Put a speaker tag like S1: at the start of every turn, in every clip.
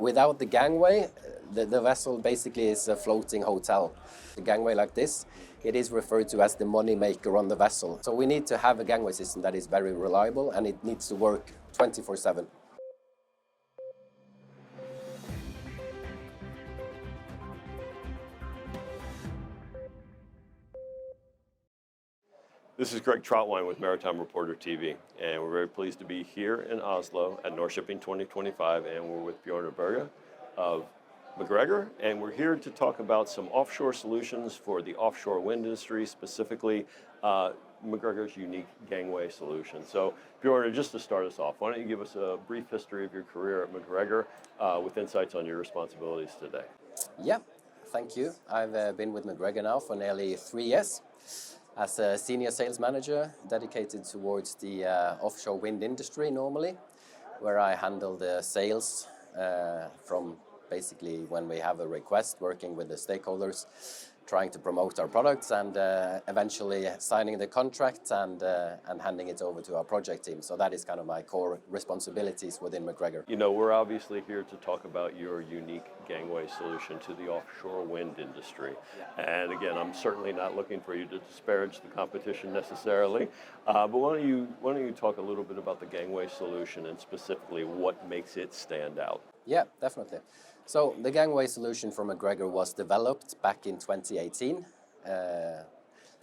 S1: Without the gangway, the vessel basically is a floating hotel. The gangway like this, it is referred to as the money maker on the vessel. So we need to have a gangway system that is very reliable, and it needs to work 24/7.
S2: This is Greg Trotwine with Maritime Reporter TV, and we're very pleased to be here in Oslo at North Shipping 2025, and we're with Bjørnar Berge of MacGregor, and we're here to talk about some offshore solutions for the offshore wind industry, specifically MacGregor's unique gangway solution. So Bjørnar, just to start us off, why don't you give us a brief history of your career at MacGregor with insights on your responsibilities today?
S1: Yeah, thank you. I've been with MacGregor now for nearly 3 years. As a senior sales manager dedicated towards the offshore wind industry normally, where I handle the sales from basically when we have a request, working with the stakeholders, trying to promote our products, and eventually signing the contract and handing it over to our project team. So that is kind of my core responsibilities within MacGregor.
S2: You know, we're obviously here to talk about your unique gangway solution to the offshore wind industry. Yeah. And again, I'm certainly not looking for you to disparage the competition necessarily, but why don't you talk a little bit about the gangway solution and specifically what makes it stand out?
S1: Yeah, definitely. So the gangway solution from MacGregor was developed back in 2018.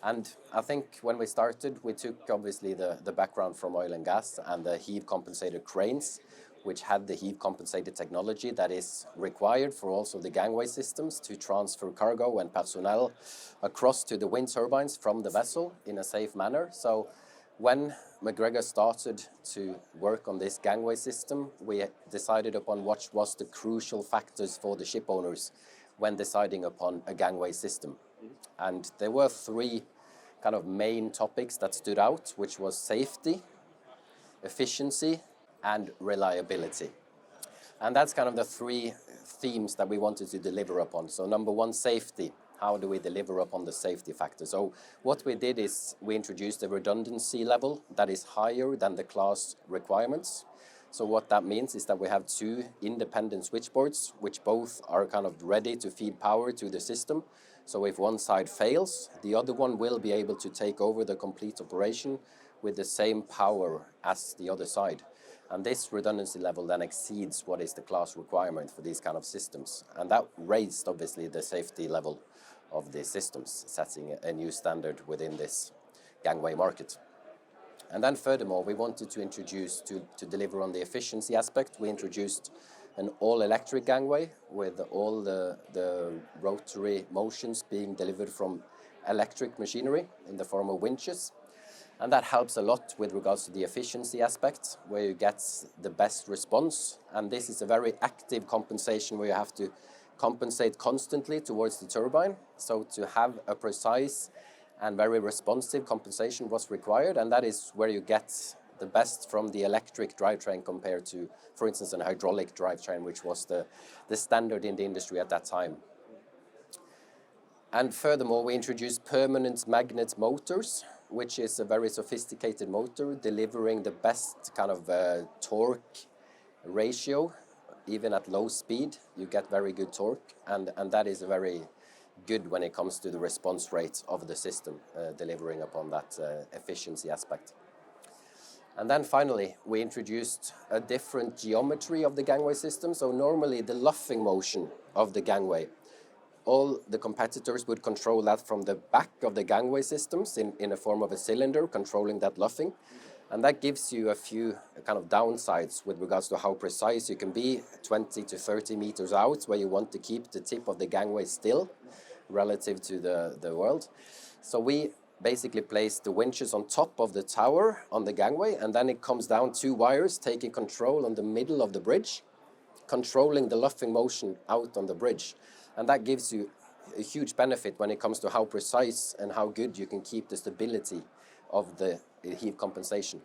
S1: And I think when we started, we took obviously the background from oil and gas and the heave compensated cranes, which had the heave compensated technology that is required for also the gangway systems to transfer cargo and personnel across to the wind turbines from the vessel in a safe manner. So when MacGregor started to work on this gangway system, we decided upon what was the crucial factors for the ship owners when deciding upon a gangway system. And there were 3 kind of main topics that stood out, which was safety, efficiency, and reliability. And that's kind of the 3 themes that we wanted to deliver upon. So number 1, safety. How do we deliver upon the safety factor? So what we did is we introduced a redundancy level that is higher than the class requirements. So what that means is that we have 2 independent switchboards, which both are kind of ready to feed power to the system. So if one side fails, the other one will be able to take over the complete operation with the same power as the other side. And this redundancy level then exceeds what is the class requirement for these kind of systems. And that raised obviously the safety level of the systems, setting a new standard within this gangway market. And then furthermore, we wanted to introduce, to deliver on the efficiency aspect, we introduced an all-electric gangway with all the rotary motions being delivered from electric machinery in the form of winches. And that helps a lot with regards to the efficiency aspect, where you get the best response. And this is a very active compensation where you have to compensate constantly towards the turbine. So to have a precise and very responsive compensation was required, and that is where you get the best from the electric drivetrain compared to, for instance, an hydraulic drivetrain, which was the standard in the industry at that time. And furthermore, we introduced permanent magnet motors, which is a very sophisticated motor delivering the best kind of torque ratio. Even at low speed, you get very good torque, and that is very good when it comes to the response rate of the system, delivering upon that efficiency aspect. And then finally, we introduced a different geometry of the gangway system. So normally the luffing motion of the gangway, all the competitors would control that from the back of the gangway systems in a form of a cylinder controlling that luffing. And that gives you a few kind of downsides with regards to how precise you can be 20 to 30 meters out, where you want to keep the tip of the gangway still relative to the world. So we basically place the winches on top of the tower on the gangway, and then it comes down 2 wires taking control on the middle of the bridge, controlling the luffing motion out on the bridge. And that gives you a huge benefit when it comes to how precise and how good you can keep the stability of the heave compensation.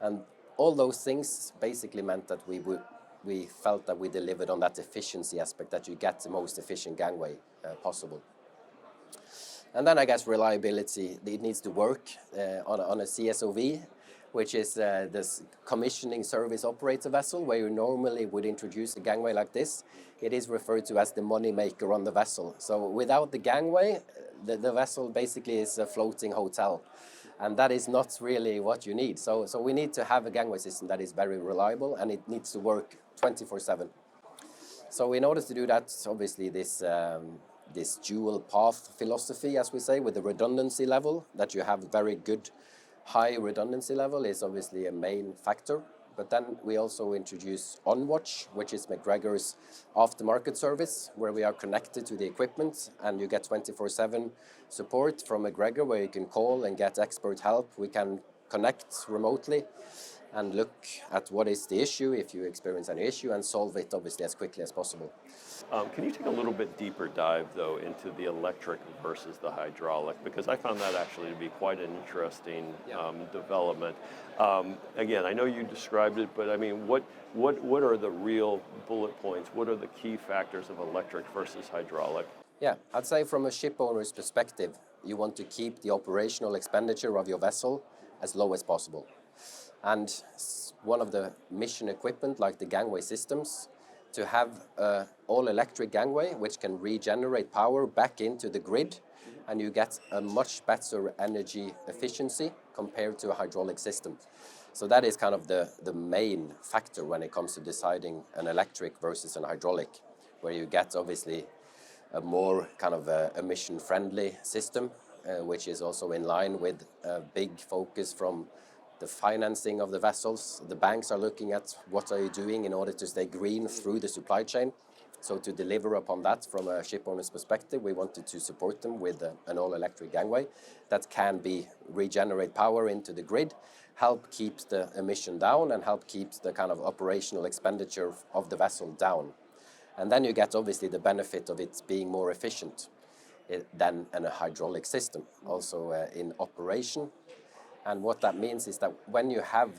S1: And all those things basically meant that we felt that we delivered on that efficiency aspect, that you get the most efficient gangway possible. And then I guess reliability, it needs to work on a CSOV. which is this commissioning service operator vessel, where you normally would introduce a gangway like this. It is referred to as the money maker on the vessel. So without the gangway, the vessel basically is a floating hotel. And that is not really what you need. So we need to have a gangway system that is very reliable, and it needs to work 24/7. So in order to do that, obviously this dual path philosophy, as we say, with the redundancy level, that you have very good high redundancy level, is obviously a main factor. But then we also introduce OnWatch, which is MacGregor's aftermarket service, where we are connected to the equipment and you get 24/7 support from MacGregor, where you can call and get expert help. We can connect remotely and look at what is the issue, if you experience any issue, and solve it obviously as quickly as possible.
S2: Can you take a little bit deeper dive, though, into the electric versus the hydraulic? Because I found that actually to be quite an interesting development. Again, I know you described it, but I mean, what are the real bullet points? What are the key factors of electric versus hydraulic?
S1: Yeah, I'd say from a ship owner's perspective, you want to keep the operational expenditure of your vessel as low as possible. And one of the mission equipment, like the gangway systems, to have an all-electric gangway which can regenerate power back into the grid, and you get a much better energy efficiency compared to a hydraulic system. So that is kind of the main factor when it comes to deciding an electric versus an hydraulic, where you get obviously a more kind of emission-friendly system, which is also in line with a big focus from the financing of the vessels. The banks are looking at what are you doing in order to stay green through the supply chain. So to deliver upon that from a ship owner's perspective, we wanted to support them with an all-electric gangway that can regenerate power into the grid, help keep the emission down, and help keep the kind of operational expenditure of the vessel down. And then you get obviously the benefit of it being more efficient than a hydraulic system, also in operation. And what that means is that when you have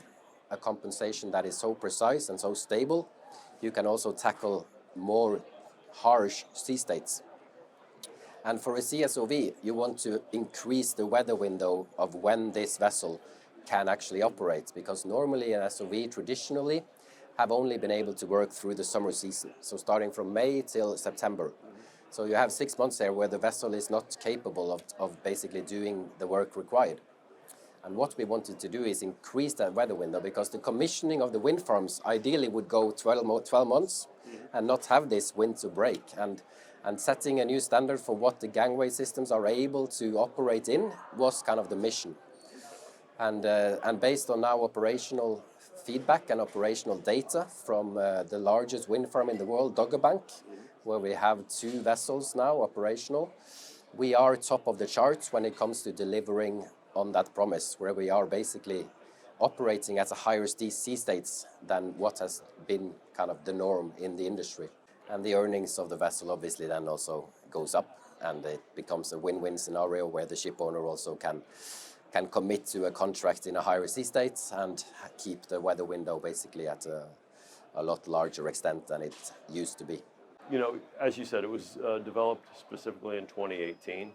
S1: a compensation that is so precise and so stable, you can also tackle more harsh sea states. And for a CSOV, you want to increase the weather window of when this vessel can actually operate, because normally an SOV traditionally have only been able to work through the summer season, so starting from May till September. So you have 6 months there where the vessel is not capable of basically doing the work required. And what we wanted to do is increase that weather window, because the commissioning of the wind farms ideally would go 12 months and not have this winter break. And setting a new standard for what the gangway systems are able to operate in was kind of the mission. And based on now operational feedback and operational data from the largest wind farm in the world, Dogger Bank, where we have 2 vessels now operational, we are top of the charts when it comes to delivering on that promise, where we are basically operating at a higher sea states than what has been kind of the norm in the industry. And the earnings of the vessel obviously then also goes up, and it becomes a win-win scenario where the ship owner also can commit to a contract in a higher sea states and keep the weather window basically at a lot larger extent than it used to be.
S2: You know, as you said, it was developed specifically in 2018.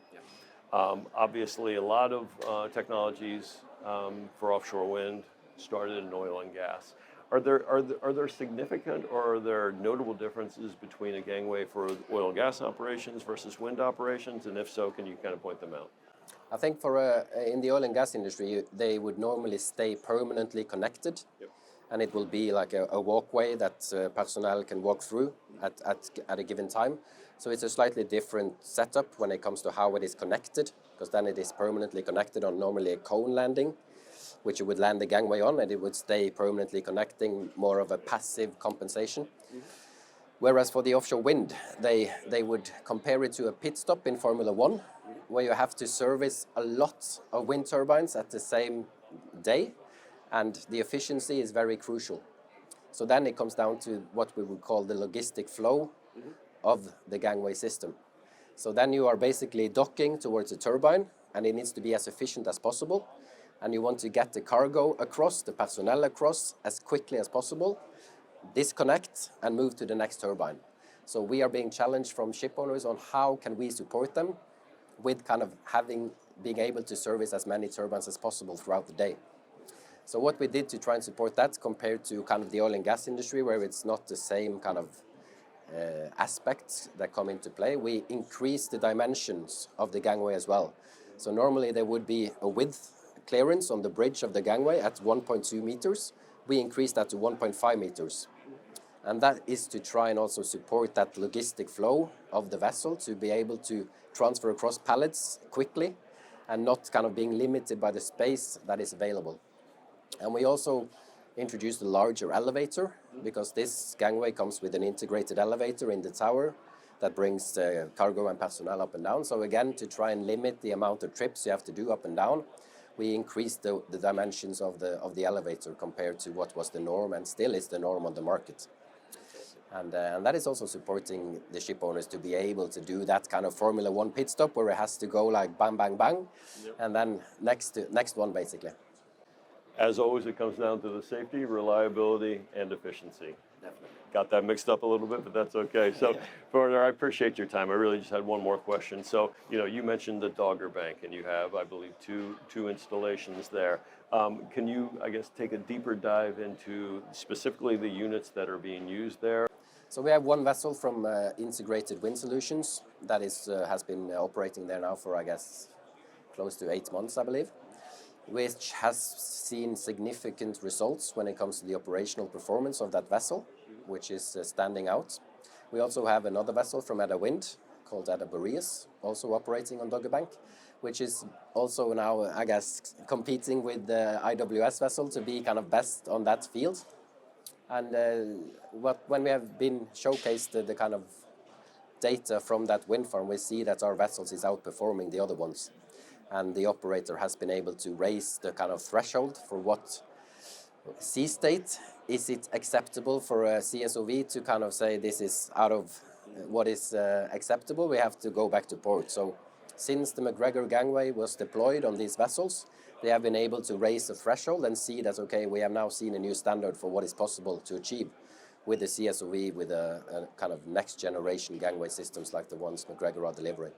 S2: Obviously, a lot of technologies for offshore wind started in oil and gas. Are there significant or are there notable differences between a gangway for oil and gas operations versus wind operations? And if so, can you kind of point them out?
S1: I think in the oil and gas industry, they would normally stay permanently connected. Yep. And it will be like a walkway that personnel can walk through at a given time. So it's a slightly different setup when it comes to how it is connected, because then it is permanently connected on normally a cone landing, which you would land the gangway on, and it would stay permanently connecting, more of a passive compensation. Mm-hmm. Whereas for the offshore wind, they would compare it to a pit stop in Formula One, where you have to service a lot of wind turbines at the same day, and the efficiency is very crucial. So then it comes down to what we would call the logistic flow of the gangway system. So then you are basically docking towards a turbine, and it needs to be as efficient as possible, and you want to get the cargo across, the personnel across, as quickly as possible, disconnect and move to the next turbine. So we are being challenged from ship owners on how can we support them with kind of being able to service as many turbines as possible throughout the day. So what we did to try and support that compared to kind of the oil and gas industry, where it's not the same kind of aspects that come into play, we increased the dimensions of the gangway as well. So normally there would be a width clearance on the bridge of the gangway at 1.2 meters. We increased that to 1.5 meters. And that is to try and also support that logistic flow of the vessel to be able to transfer across pallets quickly and not kind of being limited by the space that is available. And we also introduced a larger elevator, because this gangway comes with an integrated elevator in the tower that brings cargo and personnel up and down. So again, to try and limit the amount of trips you have to do up and down, we increased the dimensions of the elevator compared to what was the norm and still is the norm on the market. And that is also supporting the ship owners to be able to do that kind of Formula One pit stop where it has to go like bang, bang, bang, and then next one basically.
S2: As always, it comes down to the safety, reliability, and efficiency.
S1: Definitely.
S2: Got that mixed up a little bit, but that's okay. So, Bjornar, I appreciate your time. I really just had one more question. So, you mentioned the Dogger Bank, and you have, I believe, two installations there. Can you, I guess, take a deeper dive into specifically the units that are being used there?
S1: So we have one vessel from Integrated Wind Solutions that has been operating there now for, I guess, close to 8 months, I believe, which has seen significant results when it comes to the operational performance of that vessel, which is standing out. We also have another vessel from Edda Wind called Edda Boreas, also operating on Dogger Bank, which is also now, I guess, competing with the IWS vessel to be kind of best on that field. And when we have been showcased the kind of data from that wind farm, we see that our vessels is outperforming the other ones. And the operator has been able to raise the kind of threshold for what sea state. Is it acceptable for a CSOV to kind of say this is out of what is acceptable? We have to go back to port. So since the MacGregor gangway was deployed on these vessels, they have been able to raise the threshold and see that, okay, we have now seen a new standard for what is possible to achieve with the CSOV, with a kind of next generation gangway systems like the ones MacGregor are delivering.